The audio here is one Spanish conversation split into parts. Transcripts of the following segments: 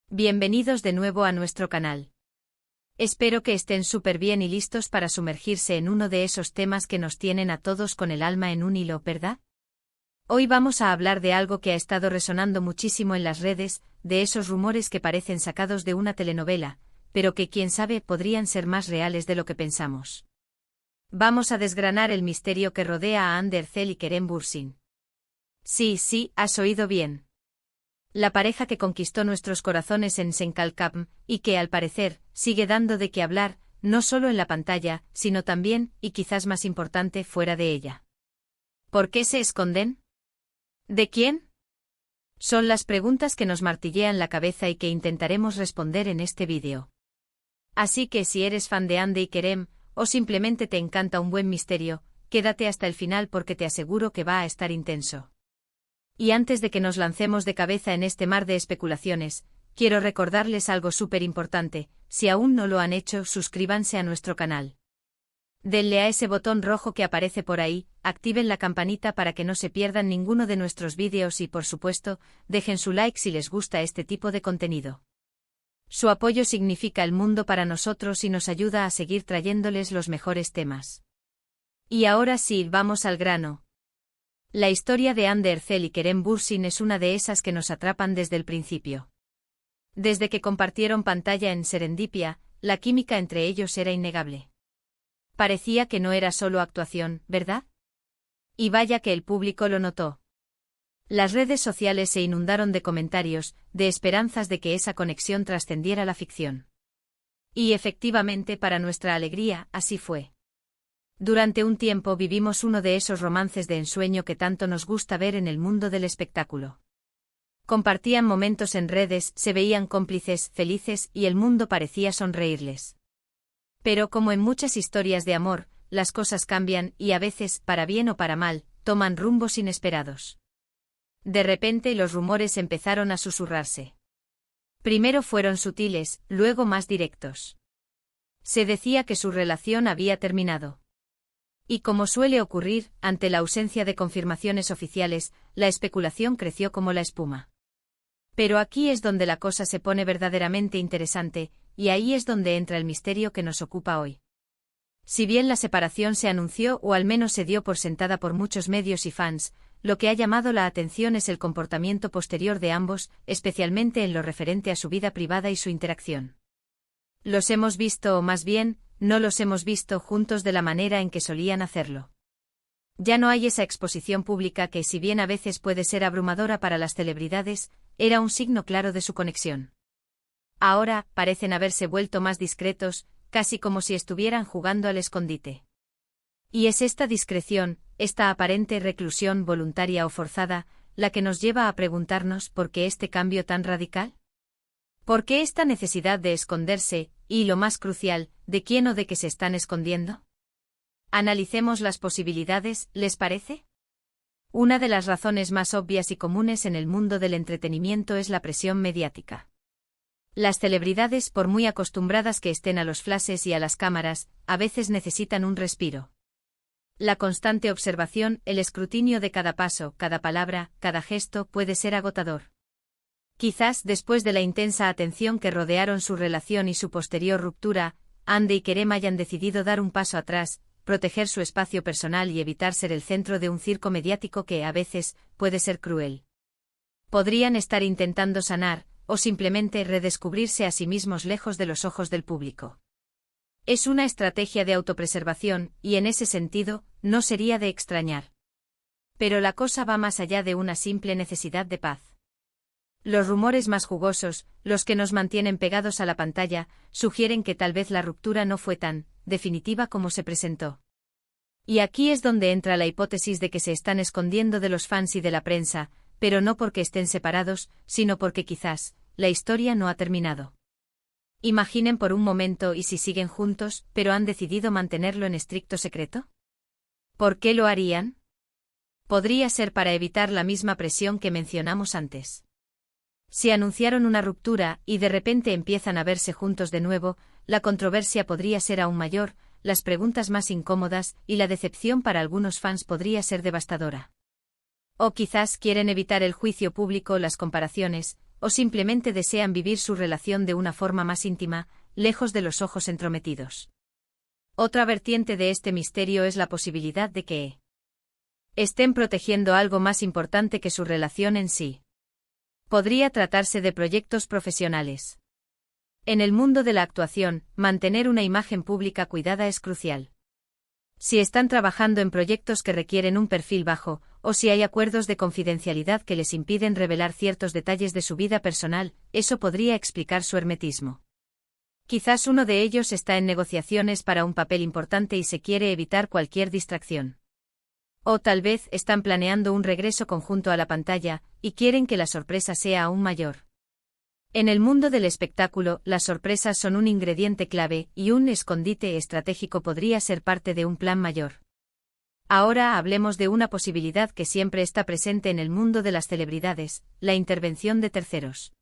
Bienvenidos de nuevo a nuestro canal. Espero que estén súper bien y listos para sumergirse en uno de esos temas que nos tienen a todos con el alma en un hilo, ¿verdad? Hoy vamos a hablar de algo que ha estado resonando muchísimo en las redes, de esos rumores que parecen sacados de una telenovela, pero que quién sabe podrían ser más reales de lo que pensamos. Vamos a desgranar el misterio que rodea a Ander Zel y Kerem Bürsin. Sí, has oído bien. La pareja que conquistó nuestros corazones en Senkalkapm, y que, al parecer, sigue dando de qué hablar, no solo en la pantalla, sino también, y quizás más importante, fuera de ella. ¿Por qué se esconden? ¿De quién? Son las preguntas que nos martillean la cabeza y que intentaremos responder en este vídeo. Así que si eres fan de Ande y Kerem, o simplemente te encanta un buen misterio, quédate hasta el final porque te aseguro que va a estar intenso. Y antes de que nos lancemos de cabeza en este mar de especulaciones, quiero recordarles algo súper importante: si aún no lo han hecho, suscríbanse a nuestro canal. Denle a ese botón rojo que aparece por ahí, activen la campanita para que no se pierdan ninguno de nuestros vídeos y, por supuesto, dejen su like si les gusta este tipo de contenido. Su apoyo significa el mundo para nosotros y nos ayuda a seguir trayéndoles los mejores temas. Y ahora sí, vamos al grano. La historia de Ander Zel y Kerem Bürsin es una de esas que nos atrapan desde el principio. Desde que compartieron pantalla en Serendipia, la química entre ellos era innegable. Parecía que no era solo actuación, ¿verdad? Y vaya que el público lo notó. Las redes sociales se inundaron de comentarios, de esperanzas de que esa conexión trascendiera la ficción. Y efectivamente, para nuestra alegría, así fue. Durante un tiempo vivimos uno de esos romances de ensueño que tanto nos gusta ver en el mundo del espectáculo. Compartían momentos en redes, se veían cómplices, felices, y el mundo parecía sonreírles. Pero como en muchas historias de amor, las cosas cambian y a veces, para bien o para mal, toman rumbos inesperados. De repente los rumores empezaron a susurrarse. Primero fueron sutiles, luego más directos. Se decía que su relación había terminado. Y como suele ocurrir, ante la ausencia de confirmaciones oficiales, la especulación creció como la espuma. Pero aquí es donde la cosa se pone verdaderamente interesante, y ahí es donde entra el misterio que nos ocupa hoy. Si bien la separación se anunció o al menos se dio por sentada por muchos medios y fans, lo que ha llamado la atención es el comportamiento posterior de ambos, especialmente en lo referente a su vida privada y su interacción. Los hemos visto, o más bien, no los hemos visto juntos de la manera en que solían hacerlo. Ya no hay esa exposición pública que, si bien a veces puede ser abrumadora para las celebridades, era un signo claro de su conexión. Ahora, parecen haberse vuelto más discretos, casi como si estuvieran jugando al escondite. Y es esta discreción, esta aparente reclusión voluntaria o forzada, la que nos lleva a preguntarnos ¿por qué este cambio tan radical? ¿Por qué esta necesidad de esconderse, y, lo más crucial, de quién o de qué se están escondiendo? Analicemos las posibilidades, ¿les parece? Una de las razones más obvias y comunes en el mundo del entretenimiento es la presión mediática. Las celebridades, por muy acostumbradas que estén a los flashes y a las cámaras, a veces necesitan un respiro. La constante observación, el escrutinio de cada paso, cada palabra, cada gesto puede ser agotador. Quizás después de la intensa atención que rodearon su relación y su posterior ruptura, Ande y Kerem hayan decidido dar un paso atrás, proteger su espacio personal y evitar ser el centro de un circo mediático que, a veces, puede ser cruel. Podrían estar intentando sanar, o simplemente redescubrirse a sí mismos lejos de los ojos del público. Es una estrategia de autopreservación, y en ese sentido, no sería de extrañar. Pero la cosa va más allá de una simple necesidad de paz. Los rumores más jugosos, los que nos mantienen pegados a la pantalla, sugieren que tal vez la ruptura no fue tan definitiva como se presentó. Y aquí es donde entra la hipótesis de que se están escondiendo de los fans y de la prensa, pero no porque estén separados, sino porque quizás la historia no ha terminado. Imaginen por un momento y si siguen juntos, pero han decidido mantenerlo en estricto secreto. ¿Por qué lo harían? Podría ser para evitar la misma presión que mencionamos antes. Si anunciaron una ruptura y de repente empiezan a verse juntos de nuevo, la controversia podría ser aún mayor, las preguntas más incómodas y la decepción para algunos fans podría ser devastadora. O quizás quieren evitar el juicio público o las comparaciones, o simplemente desean vivir su relación de una forma más íntima, lejos de los ojos entrometidos. Otra vertiente de este misterio es la posibilidad de que estén protegiendo algo más importante que su relación en sí. Podría tratarse de proyectos profesionales. En el mundo de la actuación, mantener una imagen pública cuidada es crucial. Si están trabajando en proyectos que requieren un perfil bajo, o si hay acuerdos de confidencialidad que les impiden revelar ciertos detalles de su vida personal, eso podría explicar su hermetismo. Quizás uno de ellos está en negociaciones para un papel importante y se quiere evitar cualquier distracción. O tal vez están planeando un regreso conjunto a la pantalla, y quieren que la sorpresa sea aún mayor. En el mundo del espectáculo, las sorpresas son un ingrediente clave, y un escondite estratégico podría ser parte de un plan mayor. Ahora hablemos de una posibilidad que siempre está presente en el mundo de las celebridades, la intervención de terceros.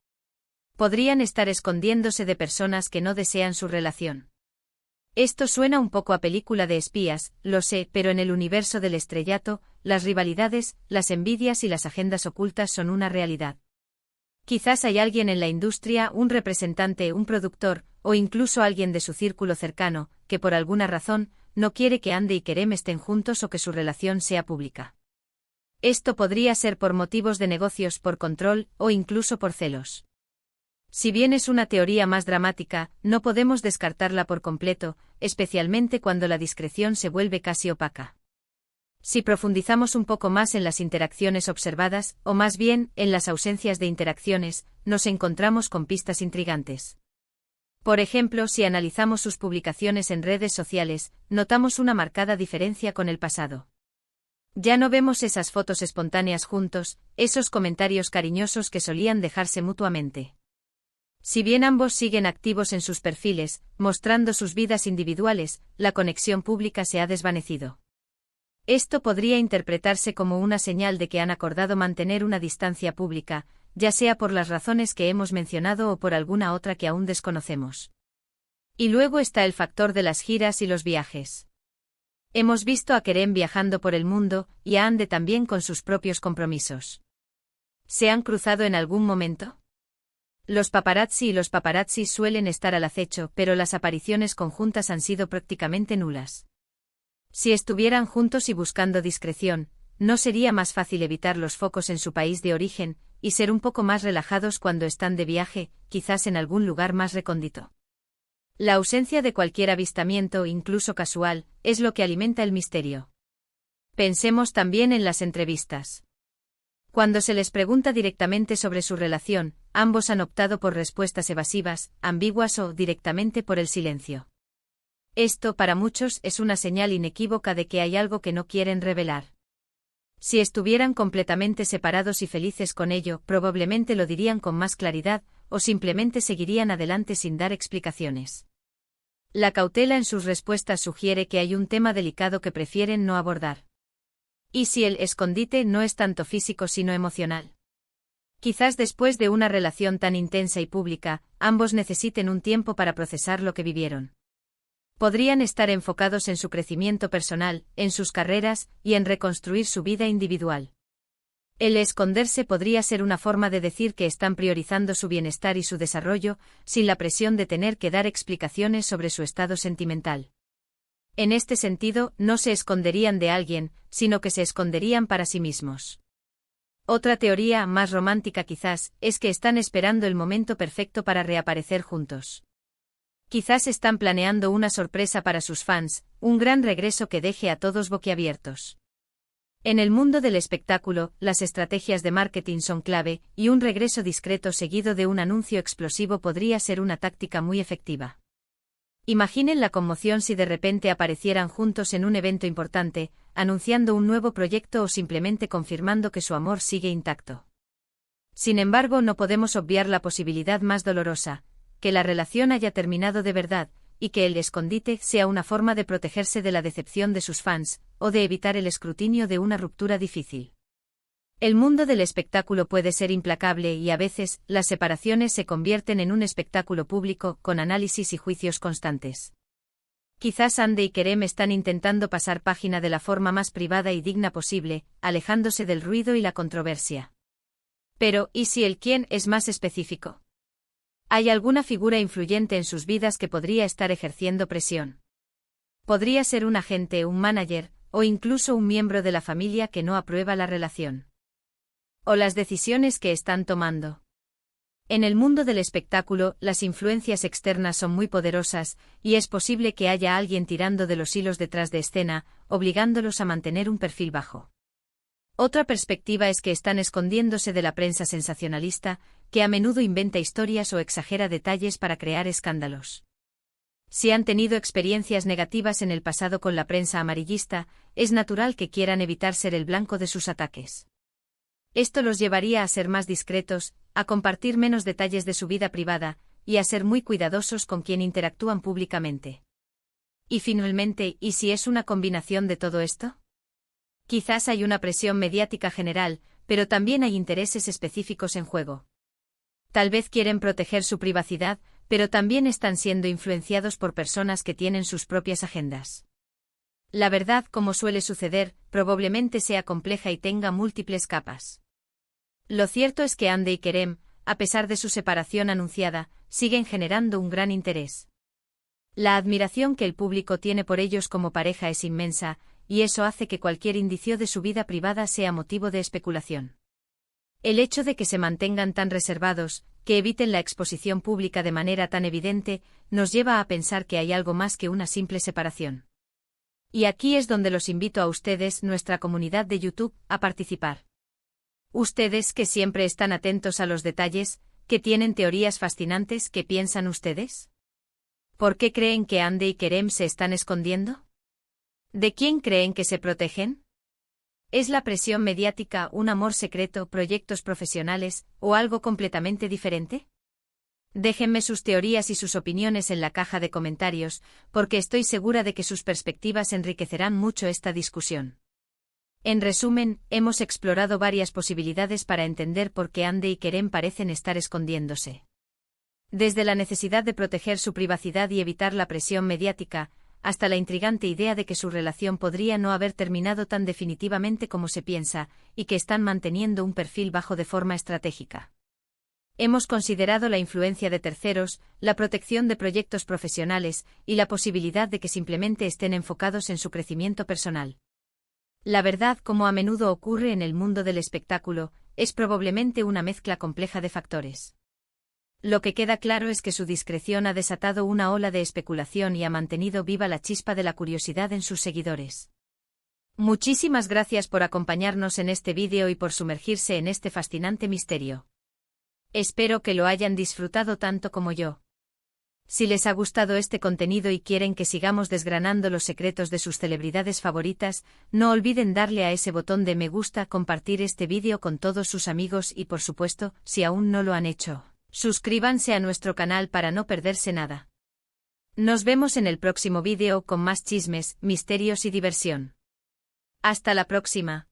Podrían estar escondiéndose de personas que no desean su relación. Esto suena un poco a película de espías, lo sé, pero en el universo del estrellato, las rivalidades, las envidias y las agendas ocultas son una realidad. Quizás hay alguien en la industria, un representante, un productor, o incluso alguien de su círculo cercano, que por alguna razón, no quiere que Andy y Kerem estén juntos o que su relación sea pública. Esto podría ser por motivos de negocios, por control, o incluso por celos. Si bien es una teoría más dramática, no podemos descartarla por completo, especialmente cuando la discreción se vuelve casi opaca. Si profundizamos un poco más en las interacciones observadas, o más bien, en las ausencias de interacciones, nos encontramos con pistas intrigantes. Por ejemplo, si analizamos sus publicaciones en redes sociales, notamos una marcada diferencia con el pasado. Ya no vemos esas fotos espontáneas juntos, esos comentarios cariñosos que solían dejarse mutuamente. Si bien ambos siguen activos en sus perfiles, mostrando sus vidas individuales, la conexión pública se ha desvanecido. Esto podría interpretarse como una señal de que han acordado mantener una distancia pública, ya sea por las razones que hemos mencionado o por alguna otra que aún desconocemos. Y luego está el factor de las giras y los viajes. Hemos visto a Kerem viajando por el mundo, y a Ande también con sus propios compromisos. ¿Se han cruzado en algún momento? Los paparazzi y los paparazzis suelen estar al acecho, pero las apariciones conjuntas han sido prácticamente nulas. Si estuvieran juntos y buscando discreción, ¿no sería más fácil evitar los focos en su país de origen, y ser un poco más relajados cuando están de viaje, quizás en algún lugar más recóndito? La ausencia de cualquier avistamiento, incluso casual, es lo que alimenta el misterio. Pensemos también en las entrevistas. Cuando se les pregunta directamente sobre su relación, ambos han optado por respuestas evasivas, ambiguas o directamente por el silencio. Esto, para muchos, es una señal inequívoca de que hay algo que no quieren revelar. Si estuvieran completamente separados y felices con ello, probablemente lo dirían con más claridad, o simplemente seguirían adelante sin dar explicaciones. La cautela en sus respuestas sugiere que hay un tema delicado que prefieren no abordar. ¿Y si el escondite no es tanto físico sino emocional? Quizás después de una relación tan intensa y pública, ambos necesiten un tiempo para procesar lo que vivieron. Podrían estar enfocados en su crecimiento personal, en sus carreras, y en reconstruir su vida individual. El esconderse podría ser una forma de decir que están priorizando su bienestar y su desarrollo, sin la presión de tener que dar explicaciones sobre su estado sentimental. En este sentido, no se esconderían de alguien, sino que se esconderían para sí mismos. Otra teoría, más romántica quizás, es que están esperando el momento perfecto para reaparecer juntos. Quizás están planeando una sorpresa para sus fans, un gran regreso que deje a todos boquiabiertos. En el mundo del espectáculo, las estrategias de marketing son clave, y un regreso discreto seguido de un anuncio explosivo podría ser una táctica muy efectiva. Imaginen la conmoción si de repente aparecieran juntos en un evento importante, anunciando un nuevo proyecto o simplemente confirmando que su amor sigue intacto. Sin embargo, no podemos obviar la posibilidad más dolorosa, que la relación haya terminado de verdad, y que el escondite sea una forma de protegerse de la decepción de sus fans, o de evitar el escrutinio de una ruptura difícil. El mundo del espectáculo puede ser implacable y a veces, las separaciones se convierten en un espectáculo público, con análisis y juicios constantes. Quizás Ande y Kerem están intentando pasar página de la forma más privada y digna posible, alejándose del ruido y la controversia. Pero, ¿y si el quién es más específico? ¿Hay alguna figura influyente en sus vidas que podría estar ejerciendo presión? Podría ser un agente, un manager, o incluso un miembro de la familia que no aprueba la relación. O las decisiones que están tomando. En el mundo del espectáculo, las influencias externas son muy poderosas, y es posible que haya alguien tirando de los hilos detrás de escena, obligándolos a mantener un perfil bajo. Otra perspectiva es que están escondiéndose de la prensa sensacionalista, que a menudo inventa historias o exagera detalles para crear escándalos. Si han tenido experiencias negativas en el pasado con la prensa amarillista, es natural que quieran evitar ser el blanco de sus ataques. Esto los llevaría a ser más discretos, a compartir menos detalles de su vida privada, y a ser muy cuidadosos con quien interactúan públicamente. Y finalmente, ¿y si es una combinación de todo esto? Quizás hay una presión mediática general, pero también hay intereses específicos en juego. Tal vez quieren proteger su privacidad, pero también están siendo influenciados por personas que tienen sus propias agendas. La verdad, como suele suceder, probablemente sea compleja y tenga múltiples capas. Lo cierto es que Hande y Kerem, a pesar de su separación anunciada, siguen generando un gran interés. La admiración que el público tiene por ellos como pareja es inmensa, y eso hace que cualquier indicio de su vida privada sea motivo de especulación. El hecho de que se mantengan tan reservados, que eviten la exposición pública de manera tan evidente, nos lleva a pensar que hay algo más que una simple separación. Y aquí es donde los invito a ustedes, nuestra comunidad de YouTube, a participar. Ustedes que siempre están atentos a los detalles, que tienen teorías fascinantes, ¿qué piensan ustedes? ¿Por qué creen que Hande y Kerem se están escondiendo? ¿De quién creen que se protegen? ¿Es la presión mediática, un amor secreto, proyectos profesionales, o algo completamente diferente? Déjenme sus teorías y sus opiniones en la caja de comentarios, porque estoy segura de que sus perspectivas enriquecerán mucho esta discusión. En resumen, hemos explorado varias posibilidades para entender por qué Hande y Kerem parecen estar escondiéndose. Desde la necesidad de proteger su privacidad y evitar la presión mediática, hasta la intrigante idea de que su relación podría no haber terminado tan definitivamente como se piensa, y que están manteniendo un perfil bajo de forma estratégica. Hemos considerado la influencia de terceros, la protección de proyectos profesionales, y la posibilidad de que simplemente estén enfocados en su crecimiento personal. La verdad, como a menudo ocurre en el mundo del espectáculo, es probablemente una mezcla compleja de factores. Lo que queda claro es que su discreción ha desatado una ola de especulación y ha mantenido viva la chispa de la curiosidad en sus seguidores. Muchísimas gracias por acompañarnos en este vídeo y por sumergirse en este fascinante misterio. Espero que lo hayan disfrutado tanto como yo. Si les ha gustado este contenido y quieren que sigamos desgranando los secretos de sus celebridades favoritas, no olviden darle a ese botón de me gusta, compartir este vídeo con todos sus amigos y por supuesto, si aún no lo han hecho, suscríbanse a nuestro canal para no perderse nada. Nos vemos en el próximo vídeo con más chismes, misterios y diversión. Hasta la próxima.